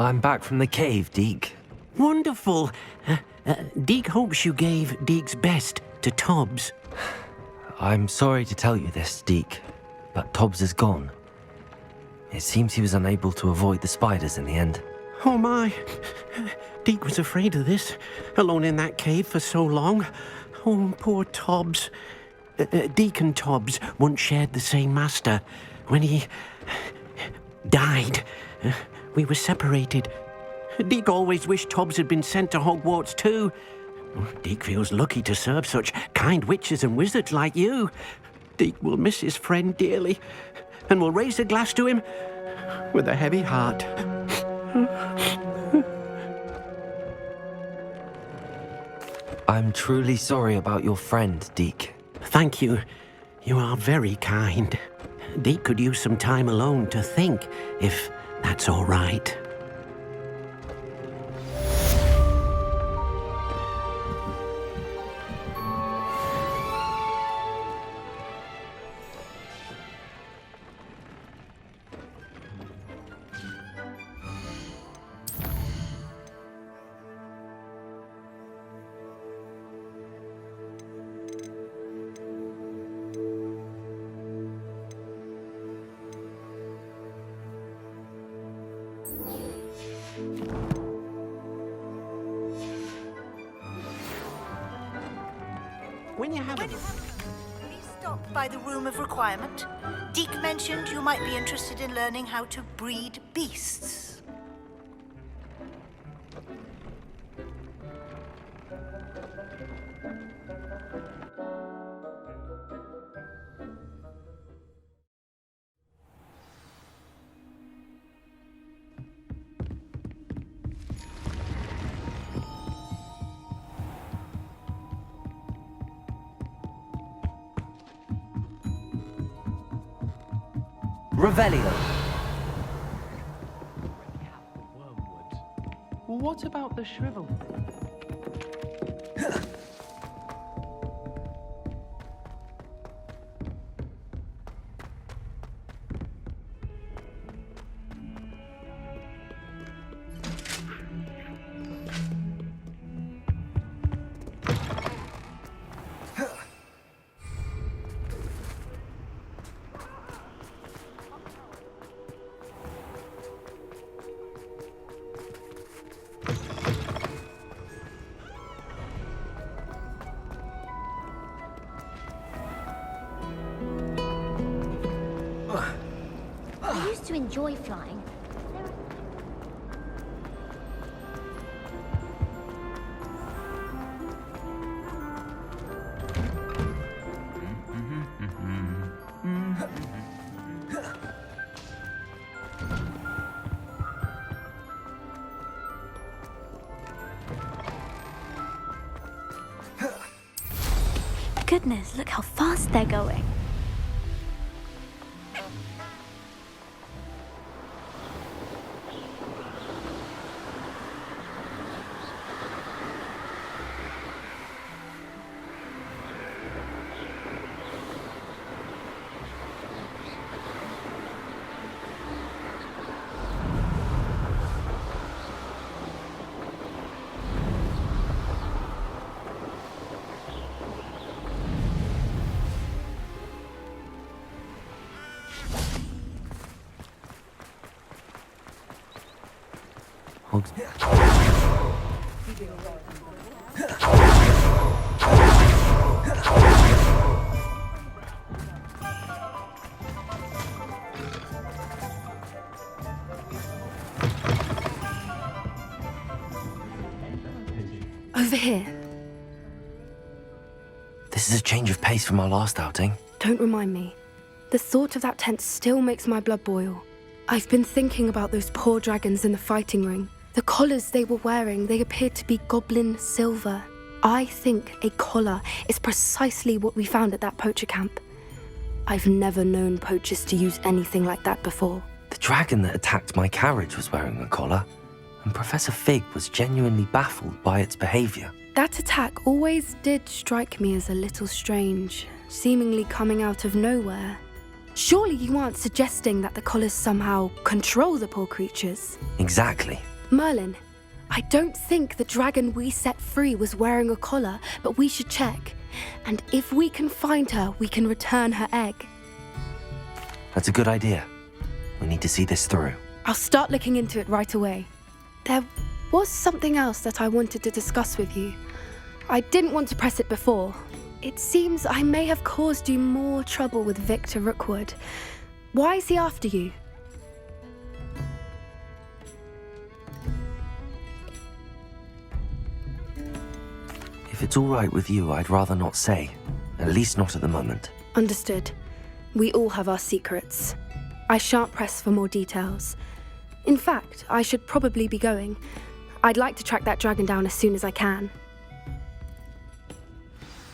I'm back from the cave, Deke. Wonderful. Deke hopes you gave Deke's best to Tobbs. I'm sorry to tell you this, Deke, but Tobbs is gone. It seems he was unable to avoid the spiders in the end. Oh my. Deke was afraid of this, alone in that cave for so long. Oh, poor Tobbs. Deke and Tobbs once shared the same master. When he died, we were separated. Deke always wished Tobbs had been sent to Hogwarts too. Deke feels lucky to serve such kind witches and wizards like you. Deke will miss his friend dearly, and will raise a glass to him with a heavy heart. I'm truly sorry about your friend, Deke. Thank you. You are very kind. Deke could use some time alone to think, if that's all right. When you have Please stop by the Room of Requirement. Deke mentioned you might be interested in learning how to breed beasts. Revelio. What about the shrivel? I used to enjoy flying. Goodness, look how fast they're going. Over here. This is a change of pace from our last outing. Don't remind me. The thought of that tent still makes my blood boil. I've been thinking about those poor dragons in the fighting ring. The collars they were wearing, they appeared to be goblin silver. I think a collar is precisely what we found at that poacher camp. I've never known poachers to use anything like that before. The dragon that attacked my carriage was wearing a collar, and Professor Fig was genuinely baffled by its behavior. That attack always did strike me as a little strange, seemingly coming out of nowhere. Surely you aren't suggesting that the collars somehow control the poor creatures? Exactly. Merlin, I don't think the dragon we set free was wearing a collar, but we should check. And if we can find her, we can return her egg. That's a good idea. We need to see this through. I'll start looking into it right away. There was something else that I wanted to discuss with you. I didn't want to press it before. It seems I may have caused you more trouble with Victor Rookwood. Why is he after you? If it's all right with you, I'd rather not say. At least not at the moment. Understood. We all have our secrets. I shan't press for more details. In fact, I should probably be going. I'd like to track that dragon down as soon as I can.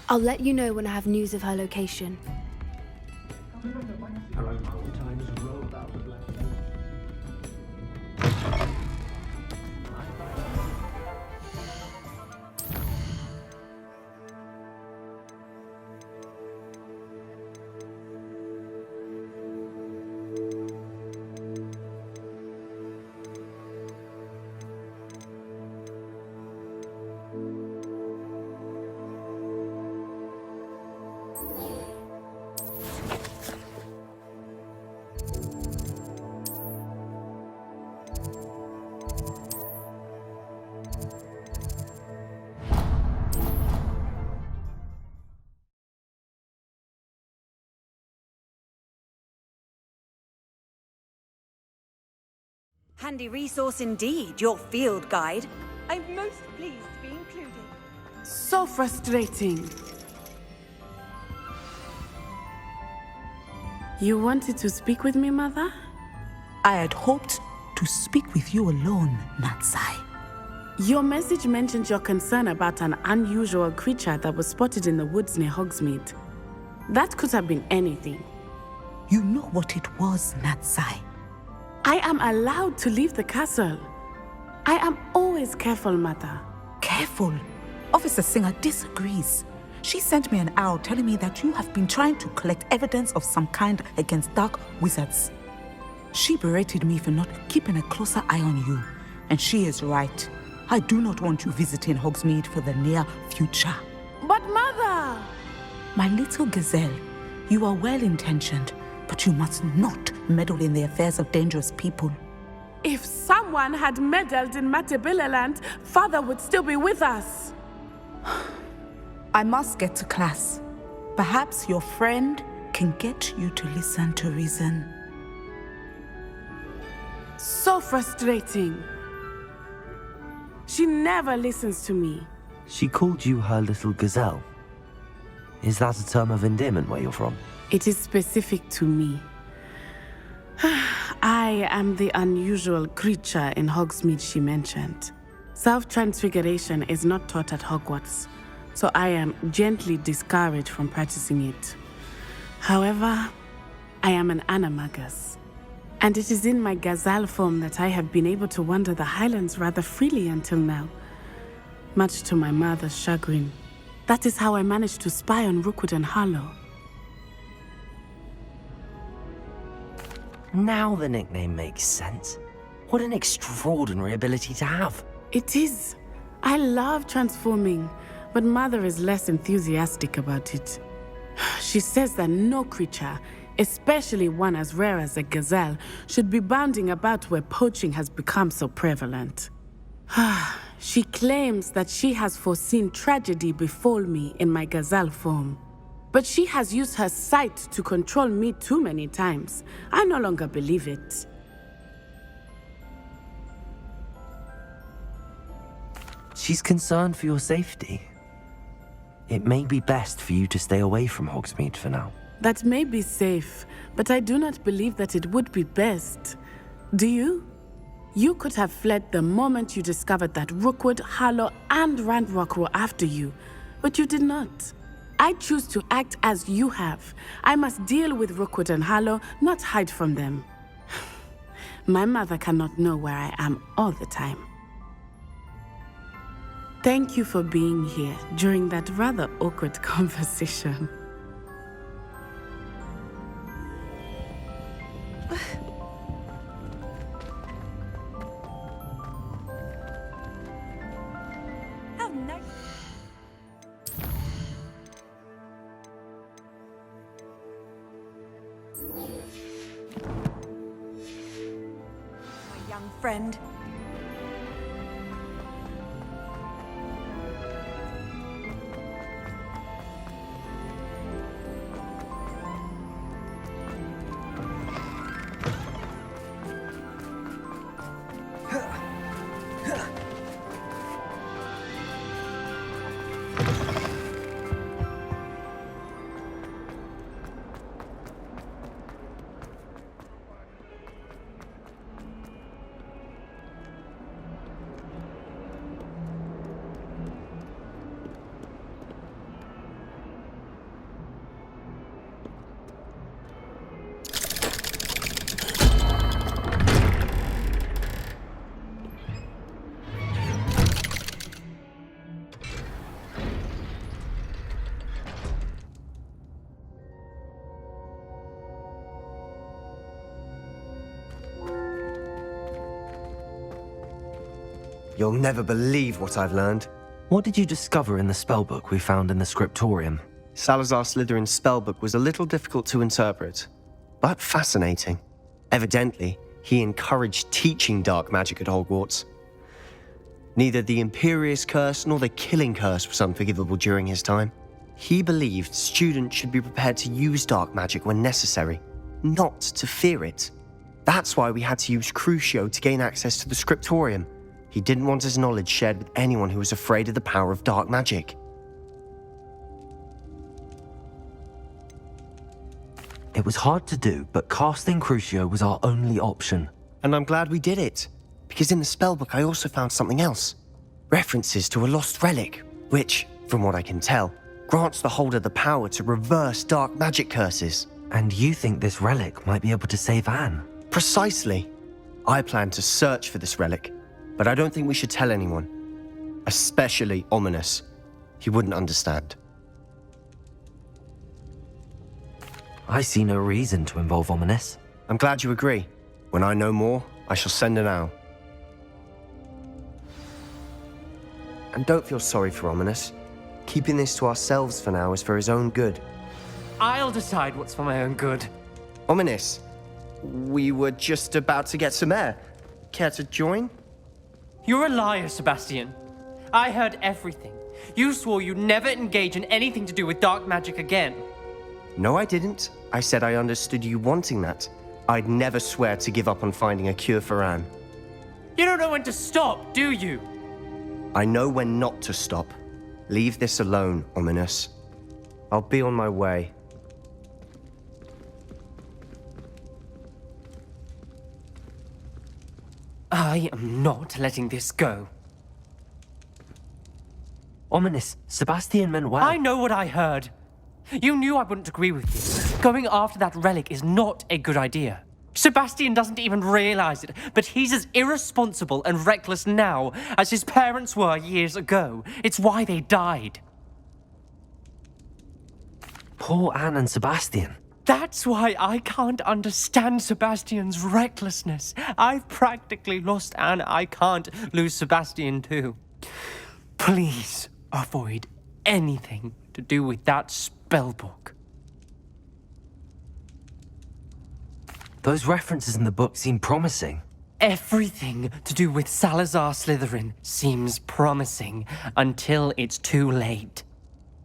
I'll let you know when I have news of her location. Handy resource indeed, your field guide. I'm most pleased to be included. So frustrating. You wanted to speak with me, Mother? I had hoped to speak with you alone, Natsai. Your message mentioned your concern about an unusual creature that was spotted in the woods near Hogsmeade. That could have been anything. You know what it was, Natsai. I am allowed to leave the castle. I am always careful, Mother. Careful. Officer Singer disagrees. She sent me an owl telling me that you have been trying to collect evidence of some kind against dark wizards. She berated me for not keeping a closer eye on you. And she is right. I do not want you visiting Hogsmeade for the near future. But Mother! My little gazelle, you are well-intentioned, but you must not meddle in the affairs of dangerous people. If someone had meddled in Matabeleland, Father would still be with us. I must get to class. Perhaps your friend can get you to listen to reason. So frustrating. She never listens to me. She called you her little gazelle. Is that a term of endearment where you're from? It is specific to me. I am the unusual creature in Hogsmeade she mentioned. Self-transfiguration is not taught at Hogwarts, so I am gently discouraged from practicing it. However, I am an animagus, and it is in my gazelle form that I have been able to wander the Highlands rather freely until now, much to my mother's chagrin. That is how I managed to spy on Rookwood and Harlow. Now the nickname makes sense. What an extraordinary ability to have. It is. I love transforming, but Mother is less enthusiastic about it. She says that no creature, especially one as rare as a gazelle, should be bounding about where poaching has become so prevalent. She claims that she has foreseen tragedy befall me in my gazelle form. But she has used her sight to control me too many times. I no longer believe it. She's concerned for your safety. It may be best for you to stay away from Hogsmeade for now. That may be safe, but I do not believe that it would be best. Do you? You could have fled the moment you discovered that Rookwood, Harlow, and Ranrock were after you, but you did not. I choose to act as you have. I must deal with Rookwood and Harlow, not hide from them. My mother cannot know where I am all the time. Thank you for being here during that rather awkward conversation. friend. You'll never believe what I've learned. What did you discover in the spellbook we found in the scriptorium? Salazar Slytherin's spellbook was a little difficult to interpret, but fascinating. Evidently, he encouraged teaching dark magic at Hogwarts. Neither the Imperious Curse nor the Killing Curse was unforgivable during his time. He believed students should be prepared to use dark magic when necessary, not to fear it. That's why we had to use Crucio to gain access to the scriptorium. He didn't want his knowledge shared with anyone who was afraid of the power of dark magic. It was hard to do, but casting Crucio was our only option. And I'm glad we did it, because in the spellbook I also found something else. References to a lost relic, which, from what I can tell, grants the holder the power to reverse dark magic curses. And you think this relic might be able to save Anne? Precisely. I plan to search for this relic, but I don't think we should tell anyone. Especially Ominous. He wouldn't understand. I see no reason to involve Ominous. I'm glad you agree. When I know more, I shall send an owl. And don't feel sorry for Ominous. Keeping this to ourselves for now is for his own good. I'll decide what's for my own good. Ominous, we were just about to get some air. Care to join? You're a liar, Sebastian. I heard everything. You swore you'd never engage in anything to do with dark magic again. No, I didn't. I said I understood you wanting that. I'd never swear to give up on finding a cure for Anne. You don't know when to stop, do you? I know when not to stop. Leave this alone, Ominous. I'll be on my way. I am not letting this go. Ominous, Sebastian meant well. I know what I heard. You knew I wouldn't agree with you. Going after that relic is not a good idea. Sebastian doesn't even realize it, but he's as irresponsible and reckless now as his parents were years ago. It's why they died. Poor Anne and Sebastian. That's why I can't understand Sebastian's recklessness. I've practically lost Anne. I can't lose Sebastian too. Please avoid anything to do with that spellbook. Those references in the book seem promising. Everything to do with Salazar Slytherin seems promising until it's too late.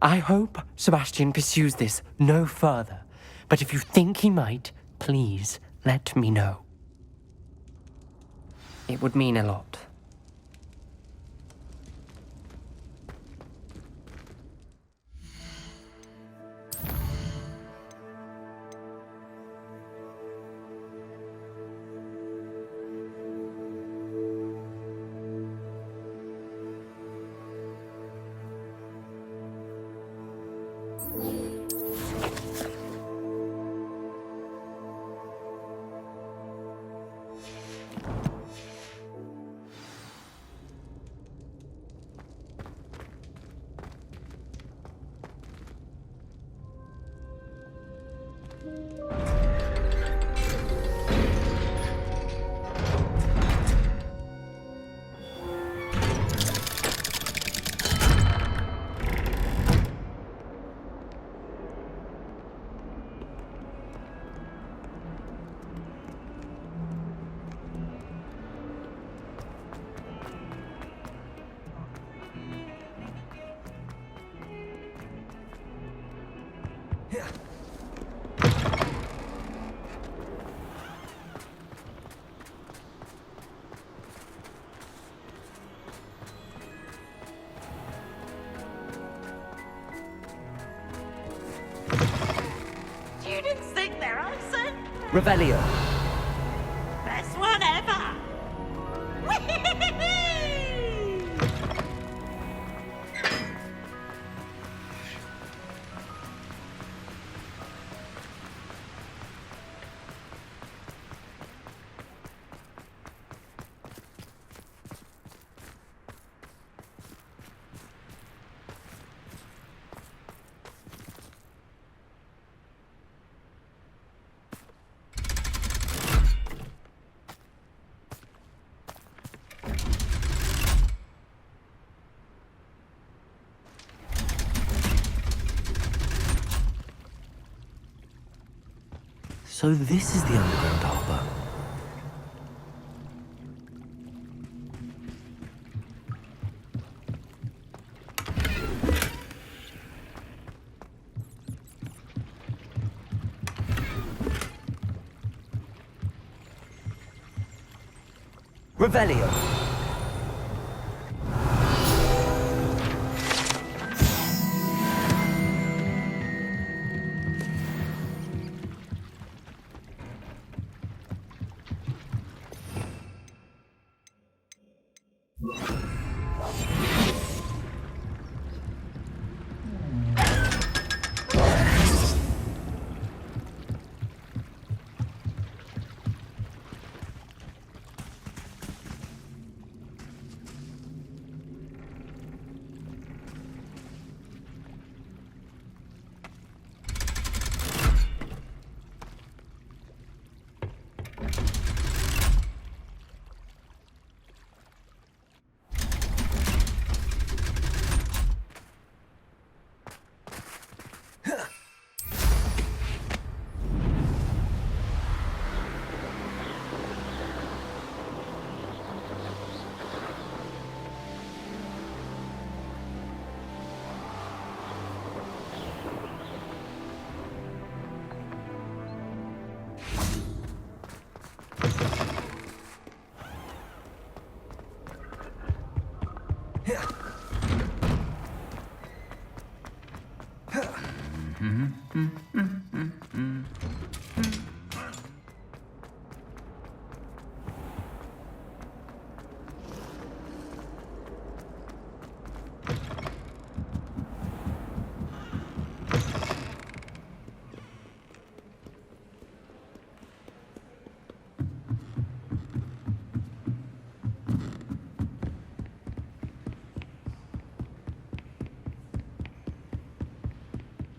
I hope Sebastian pursues this no further. But if you think he might, please let me know. It would mean a lot. Revelio. Best one ever! So this is the underground harbour. Revelio.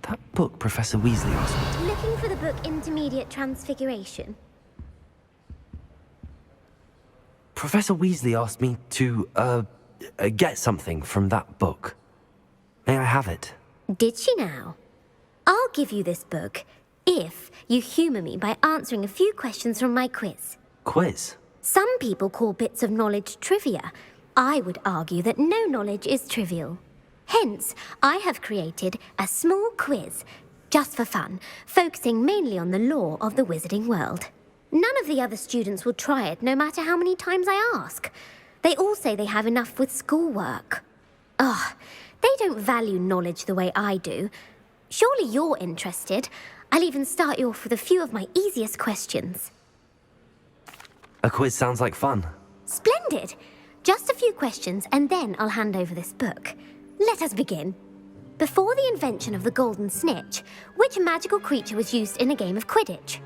That book Professor Weasley asked me. Looking for the book Intermediate Transfiguration? Professor Weasley asked me to, get something from that book. May I have it? Did she now? I'll give you this book if you humour me by answering a few questions from my quiz. Quiz? Some people call bits of knowledge trivia. I would argue that no knowledge is trivial. Hence, I have created a small quiz, just for fun, focusing mainly on the lore of the wizarding world. None of the other students will try it, no matter how many times I ask. They all say they have enough with schoolwork. Ugh, they don't value knowledge the way I do. Surely you're interested. I'll even start you off with a few of my easiest questions. A quiz sounds like fun. Splendid! Just a few questions, and then I'll hand over this book. Let us begin. Before the invention of the golden snitch, which magical creature was used in a game of Quidditch?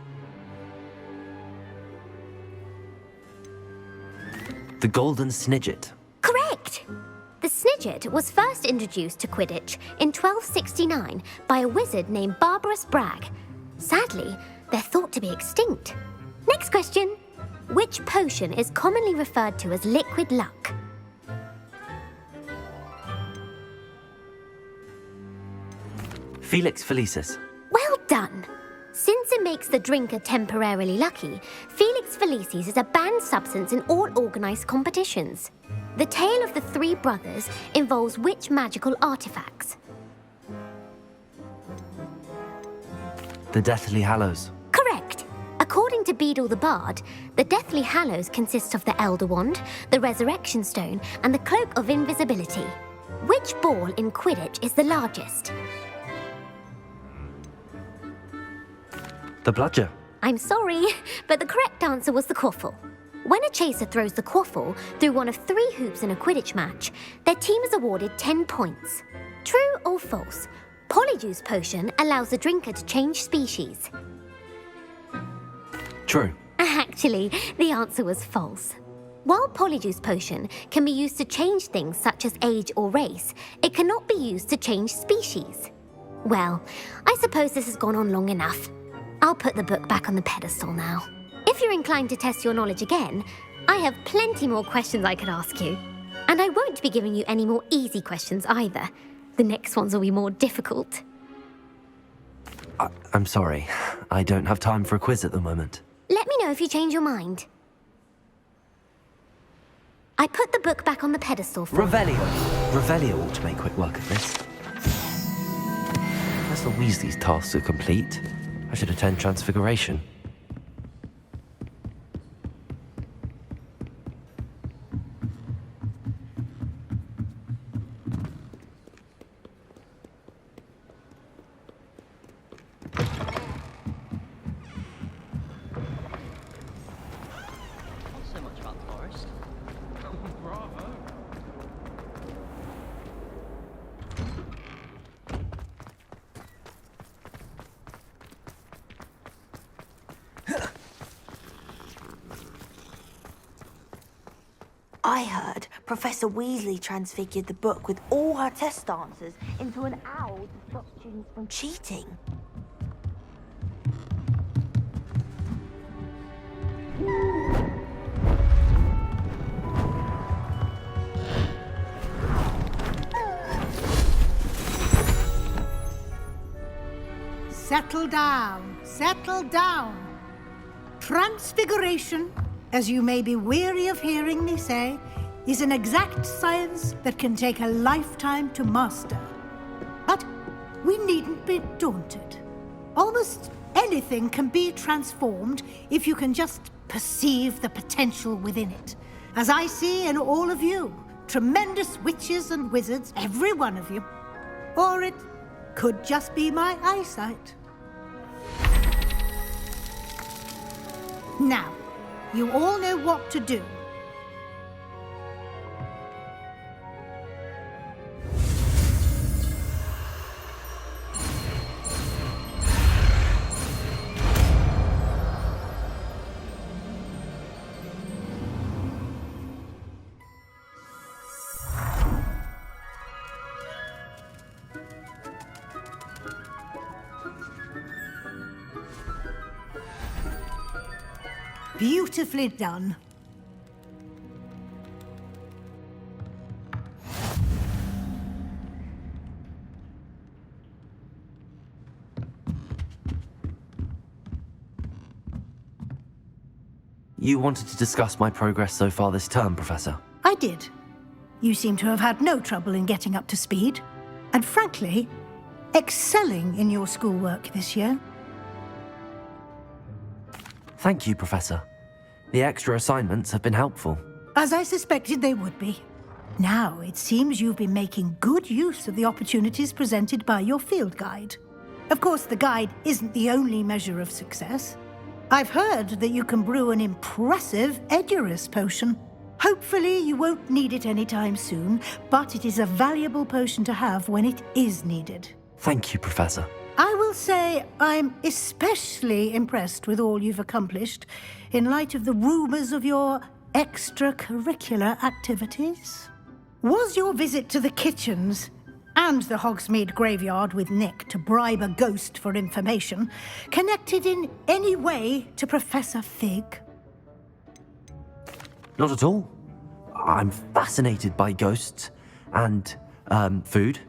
The Golden Snidget. Correct! The Snidget was first introduced to Quidditch in 1269 by a wizard named Barbarous Bragg. Sadly, they're thought to be extinct. Next question. Which potion is commonly referred to as liquid luck? Felix Felicis. Well done! Since it makes the drinker temporarily lucky, Felix Felicis is a banned substance in all organised competitions. The tale of the three brothers involves which magical artifacts? The Deathly Hallows. Correct! According to Beedle the Bard, the Deathly Hallows consist of the Elder Wand, the Resurrection Stone, and the Cloak of Invisibility. Which ball in Quidditch is the largest? The Bludger. I'm sorry, but the correct answer was the quaffle. When a chaser throws the quaffle through one of 3 hoops in a Quidditch match, their team is awarded 10 points. True or false? Polyjuice potion allows the drinker to change species. True. Actually, the answer was false. While Polyjuice potion can be used to change things such as age or race, it cannot be used to change species. Well, I suppose this has gone on long enough. I'll put the book back on the pedestal now. If you're inclined to test your knowledge again, I have plenty more questions I could ask you. And I won't be giving you any more easy questions either. The next ones will be more difficult. I'm sorry. I don't have time for a quiz at the moment. Let me know if you change your mind. I put the book back on the pedestal for... Revelio. Revelio ought to make quick work of this. Professor Weasley's tasks are complete. I should attend Transfiguration. I heard Professor Weasley transfigured the book with all her test answers into an owl to stop students from cheating. Settle down, settle down. Transfiguration, as you may be weary of hearing me say, is an exact science that can take a lifetime to master. But we needn't be daunted. Almost anything can be transformed if you can just perceive the potential within it. As I see in all of you, tremendous witches and wizards, every one of you. Or it could just be my eyesight. Now, you all know what to do. Beautifully done. You wanted to discuss my progress so far this term, Professor? I did. You seem to have had no trouble in getting up to speed. And frankly, excelling in your schoolwork this year. Thank you, Professor. The extra assignments have been helpful. As I suspected they would be. Now, it seems you've been making good use of the opportunities presented by your field guide. Of course, the guide isn't the only measure of success. I've heard that you can brew an impressive Edurus potion. Hopefully, you won't need it anytime soon, but it is a valuable potion to have when it is needed. Thank you, Professor. I will say I'm especially impressed with all you've accomplished in light of the rumors of your extracurricular activities. Was your visit to the kitchens and the Hogsmeade graveyard with Nick to bribe a ghost for information connected in any way to Professor Fig? Not at all. I'm fascinated by ghosts and, food.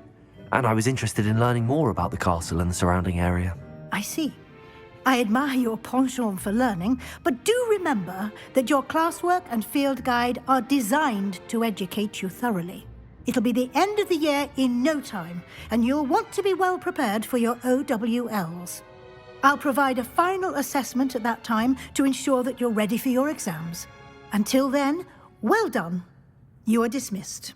And I was interested in learning more about the castle and the surrounding area. I see. I admire your penchant for learning, but do remember that your classwork and field guide are designed to educate you thoroughly. It'll be the end of the year in no time, and you'll want to be well prepared for your OWLs. I'll provide a final assessment at that time to ensure that you're ready for your exams. Until then, well done. You are dismissed.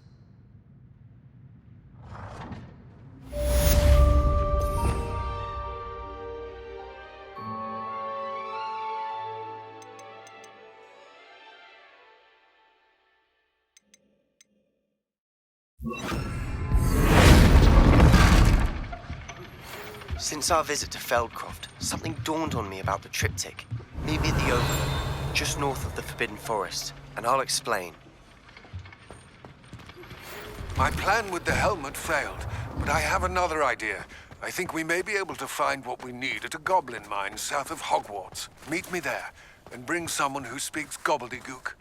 Since our visit to Feldcroft, something dawned on me about the triptych. Meet me at the Overlook, just north of the Forbidden Forest, and I'll explain. My plan with the helmet failed, but I have another idea. I think we may be able to find what we need at a goblin mine south of Hogwarts. Meet me there, and bring someone who speaks gobbledygook.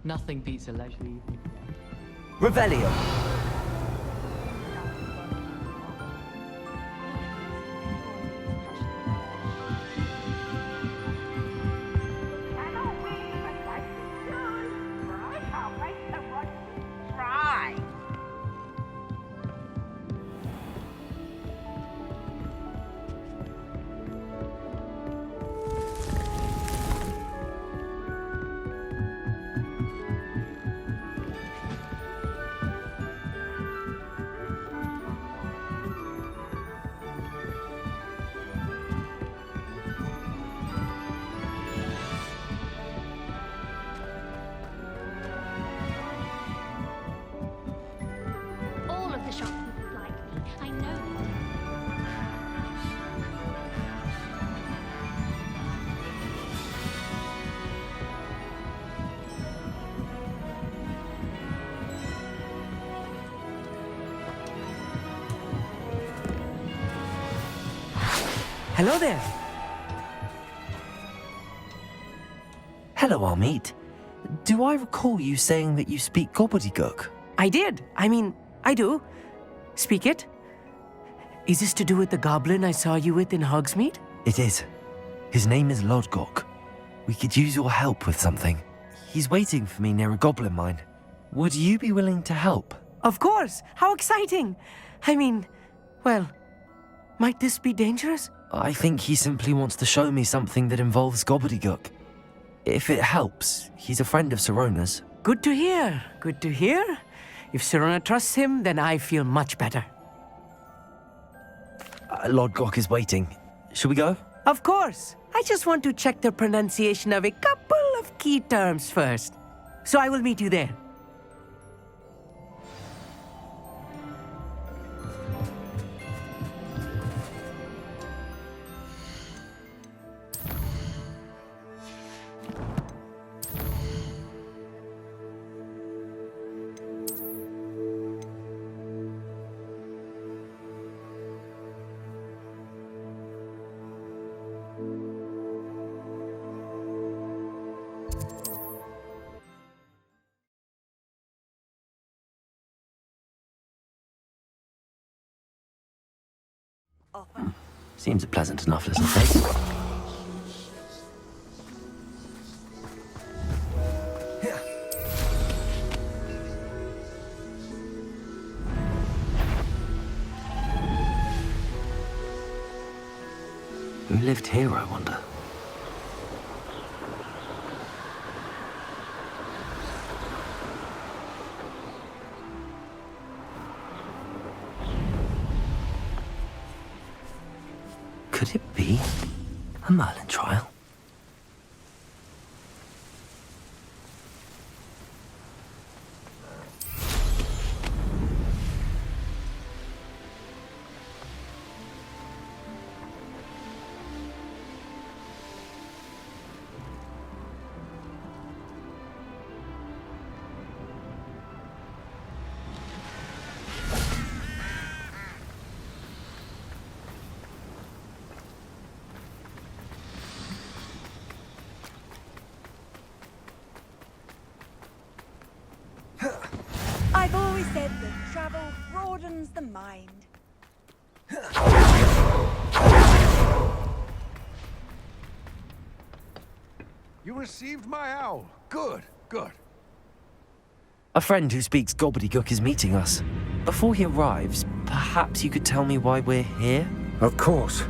Nothing beats a leisurely evening. Revelio. All of the shopkeepers like me. I know they do. Hello there. Hello, Amit. Do I recall you saying that you speak gobbledygook? I did. I mean, I do. Speak it. Is this to do with the goblin I saw you with in Hogsmeade? It is. His name is Lodgok. We could use your help with something. He's waiting for me near a goblin mine. Would you be willing to help? Of course. How exciting. I mean, well, might this be dangerous? I think he simply wants to show me something that involves gobbledygook. If it helps, he's a friend of Sirona's. Good to hear. Good to hear. If Sirona trusts him, then I feel much better. Lodgok is waiting. Shall we go? Of course. I just want to check the pronunciation of a couple of key terms first. So I will meet you there. Seems a pleasant enough little place. Who lived here, I wonder? Could it be a Merlin trial? said that travel broadens the mind. You received my owl. Good, good. A friend who speaks gobbledygook is meeting us. Before he arrives, perhaps you could tell me why we're here? Of course.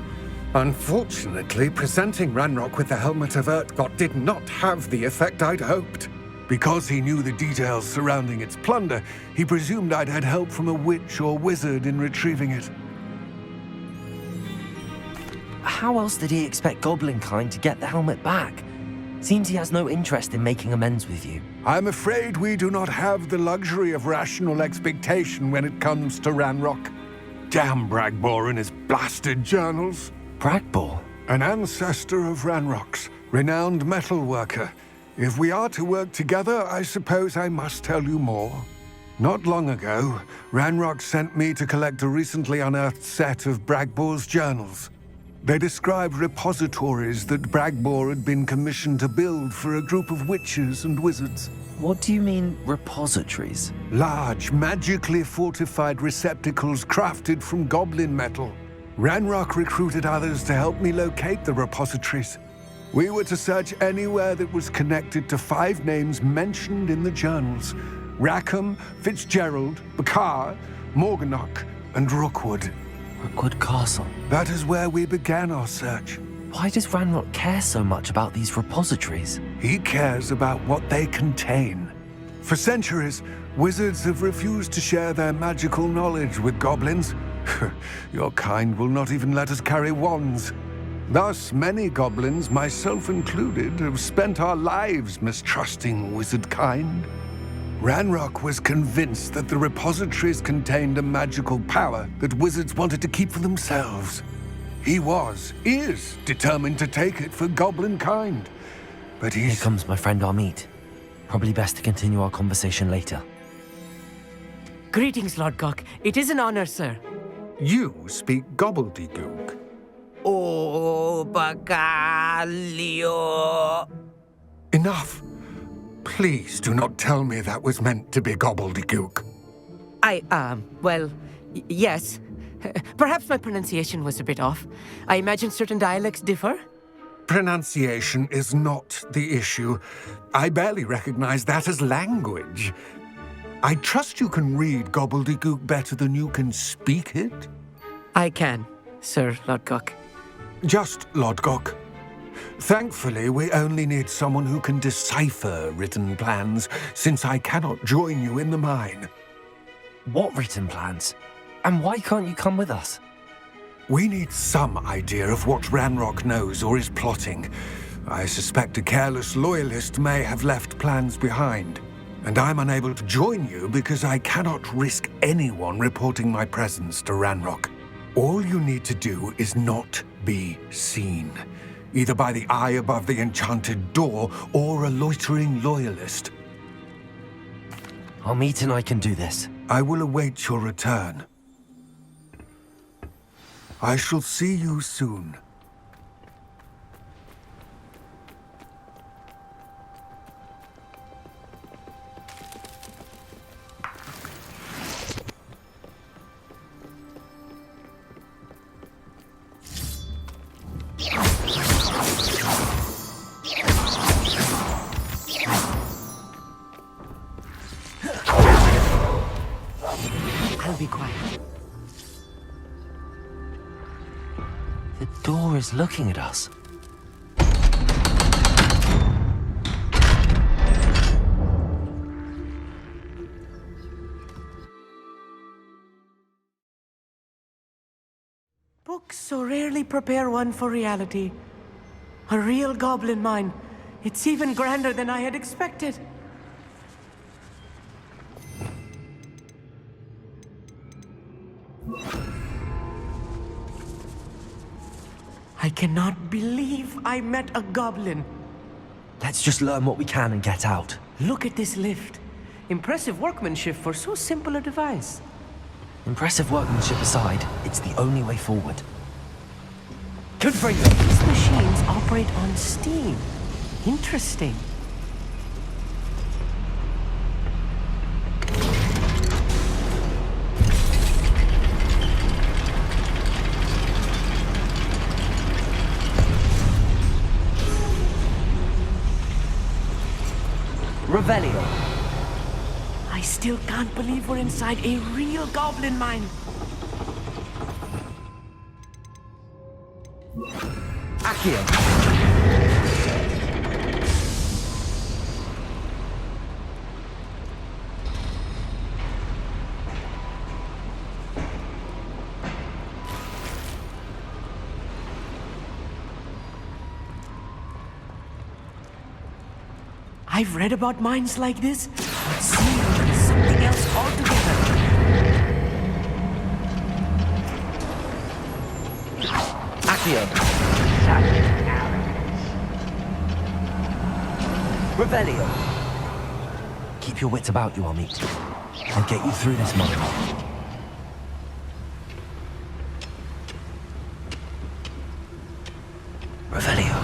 Unfortunately, presenting Ranrock with the Helmet of Urtkot did not have the effect I'd hoped. Because he knew the details surrounding its plunder, he presumed I'd had help from a witch or wizard in retrieving it. How else did he expect Goblinkind to get the helmet back? Seems he has no interest in making amends with you. I'm afraid we do not have the luxury of rational expectation when it comes to Ranrock. Damn Bragbor and his blasted journals. Bragbor? An ancestor of Ranrock's, renowned metal worker. If we are to work together, I suppose I must tell you more. Not long ago, Ranrock sent me to collect a recently unearthed set of Bragbor's journals. They described repositories that Bragbor had been commissioned to build for a group of witches and wizards. What do you mean, repositories? Large, magically fortified receptacles crafted from goblin metal. Ranrock recruited others to help me locate the repositories. We were to search anywhere that was connected to 5 names mentioned in the journals: Rackham, Fitzgerald, Bakar, Morganach, and Rookwood. Rookwood Castle. That is where we began our search. Why does Ranrock care so much about these repositories? He cares about what they contain. For centuries, wizards have refused to share their magical knowledge with goblins. Your kind will not even let us carry wands. Thus, many goblins, myself included, have spent our lives mistrusting wizard kind. Ranrock was convinced that the repositories contained a magical power that wizards wanted to keep for themselves. He is determined to take it for goblin kind. But Here comes my friend Amit. Probably best to continue our conversation later. Greetings, Lord Gok. It is an honor, sir. You speak gobbledygook. Oh, Bacalio. Enough. Please do not tell me that was meant to be gobbledygook. Yes. Perhaps my pronunciation was a bit off. I imagine certain dialects differ. Pronunciation is not the issue. I barely recognize that as language. I trust you can read gobbledygook better than you can speak it? I can, Sir Lodgok. Just Lodgok. Thankfully, we only need someone who can decipher written plans, since I cannot join you in the mine. What written plans? And why can't you come with us? We need some idea of what Ranrock knows or is plotting. I suspect a careless loyalist may have left plans behind. And I'm unable to join you because I cannot risk anyone reporting my presence to Ranrock. All you need to do is not be seen, either by the eye above the enchanted door or a loitering loyalist. Amit and I can do this. I will await your return. I shall see you soon. I'll be quiet. The door is looking at us. Books so rarely prepare one for reality. A real goblin mine. It's even grander than I had expected. I cannot believe I met a goblin. Let's just learn what we can and get out. Look at this lift. Impressive workmanship for so simple a device. Impressive workmanship aside, it's the only way forward. Good for you. These machines operate on steam. Interesting. Revelio. I still can't believe we're inside a real goblin mine. Accio. I've read about mines like this, but seeing them is something else altogether. Accio. Revelio. Keep your wits about you, Amit. I'll get you through this mine. Revelio.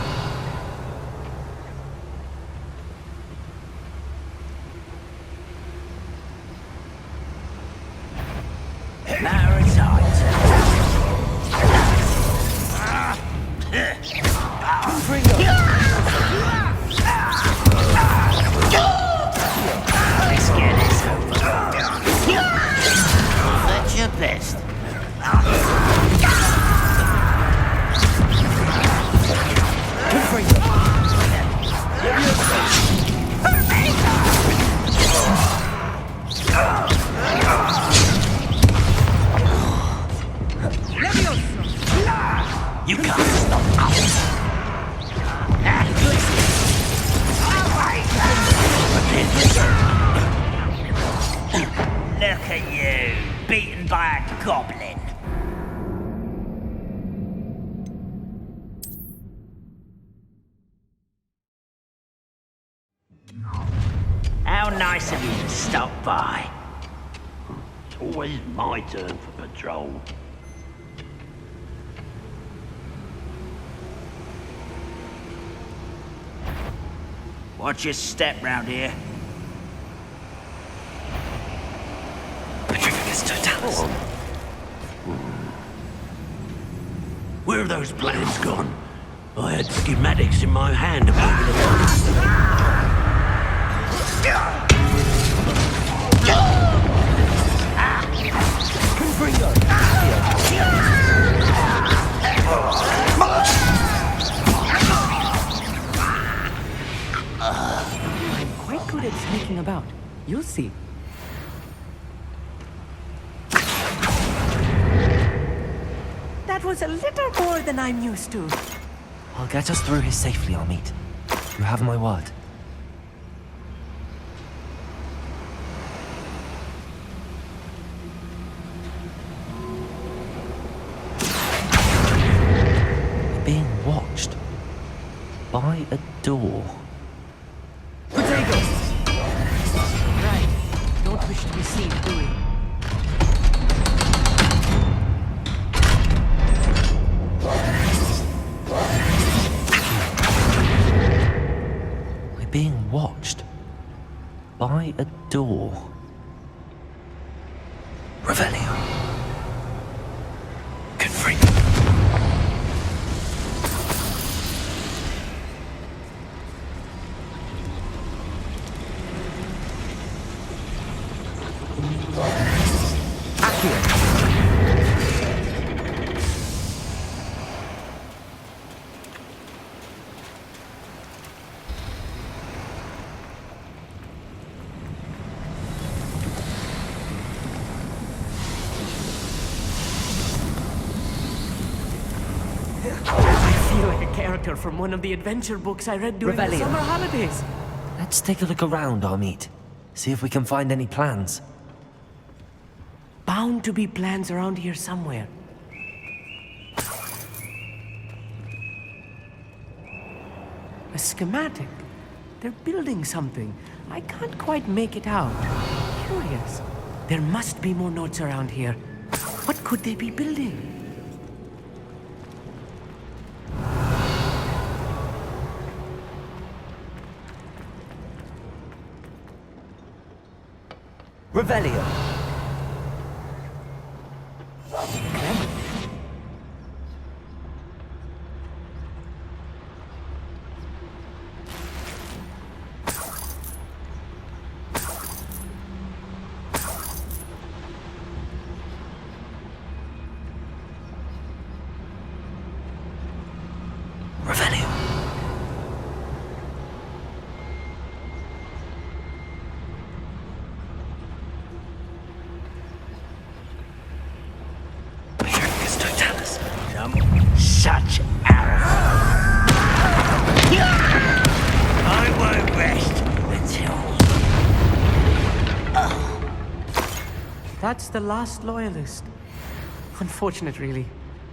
You can't stop us. Look at you, beaten by a goblin. How nice of you to stop by. It's always my turn for patrol. Watch your step round here. Where have those plans gone? I had schematics in my hand a moment ago. I'm quite good at sneaking about. You'll see. That was a little more than I'm used to. I'll get us through here safely, Amit. You have my word. We're being watched by a door. Potatoes! Right. Don't wish to be seen, do we? We're being watched by a door. Revelio. Confront. From one of the adventure books I read during the summer holidays. Let's take a look around, Amit. See if we can find any plans. Bound to be plans around here somewhere. A schematic. They're building something. I can't quite make it out. Curious. There must be more notes around here. What could they be building? Revelio. That's the last loyalist. Unfortunate, really.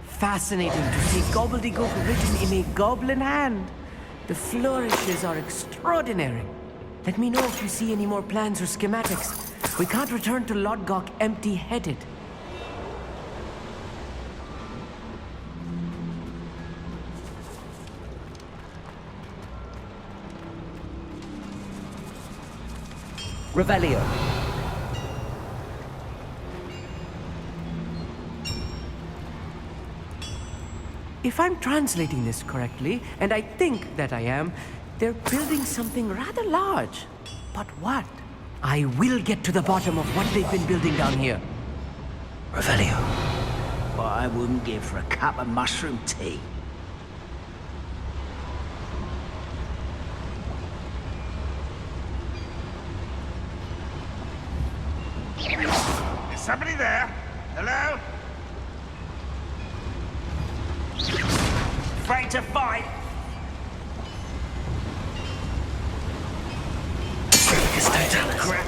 Fascinating to see gobbledygook written in a goblin hand. The flourishes are extraordinary. Let me know if you see any more plans or schematics. We can't return to Lodgok empty-headed. Revelio. If I'm translating this correctly, and I think that I am, they're building something rather large. But what? I will get to the bottom of what they've been building down here. Revelio. What I wouldn't give for a cup of mushroom tea. Is somebody there? Hello? Afraid to fight? Crap.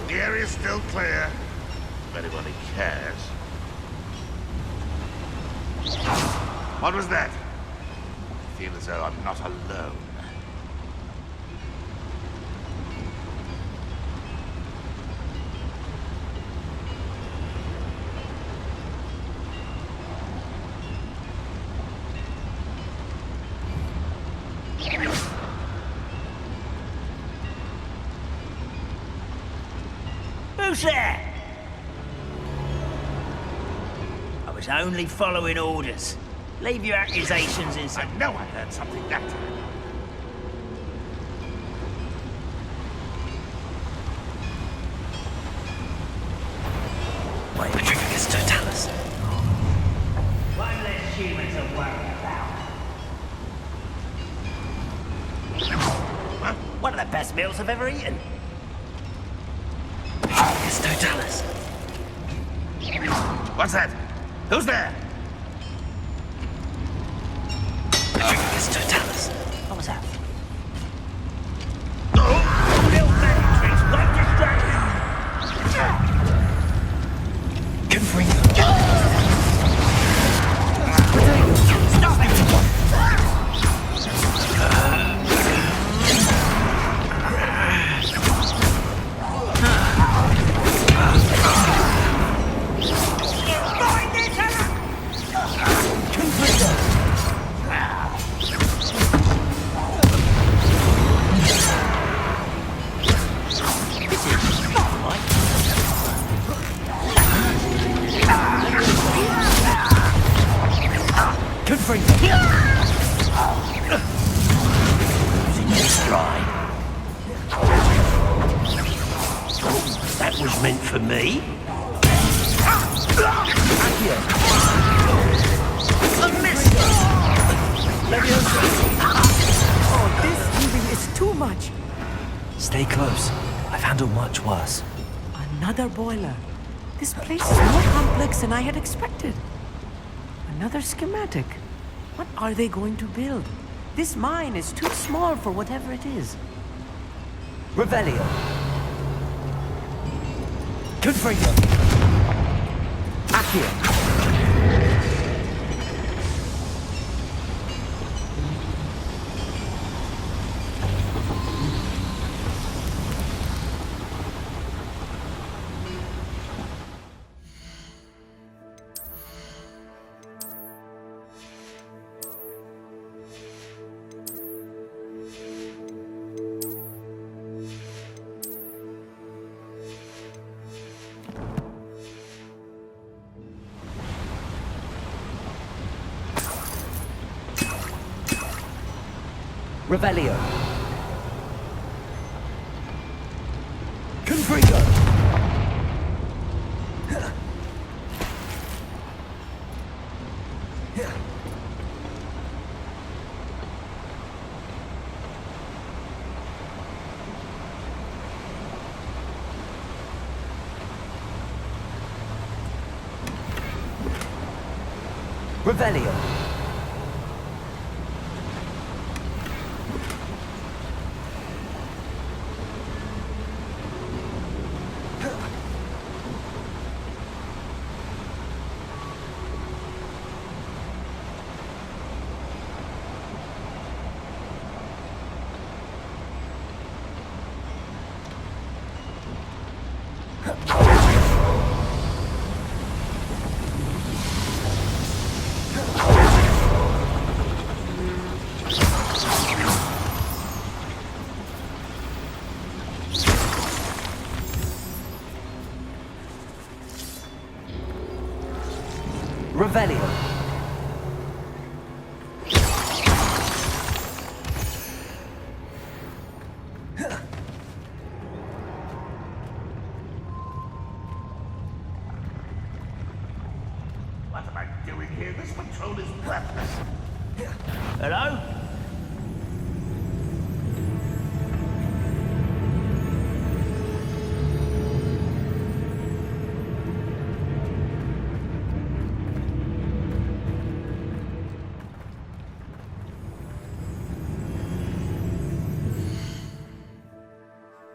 The area's still clear. If anybody cares. What was that? I feel as though I'm not alone. Who's there? I was only following orders. Leave your accusations inside. I know I heard something that time. Wait, Petrificus Totalis. One less human to worry about. One of the best meals I've ever eaten. Petrificus Totalis. What's that? Who's there? Petrificus Totalis. What was that? Build magic won't distract you. Confringo. Stop it! That was meant for me. Oh, this heaving is too much. Stay close. I've handled much worse. Another boiler. This place is more complex than I had expected. Another schematic. What are they going to build? This mine is too small for whatever it is. Revelio. Confringo. Accio. Revelio. Confringo. Revelio. Revelio. What am I doing here? This patrol is worthless. Hello?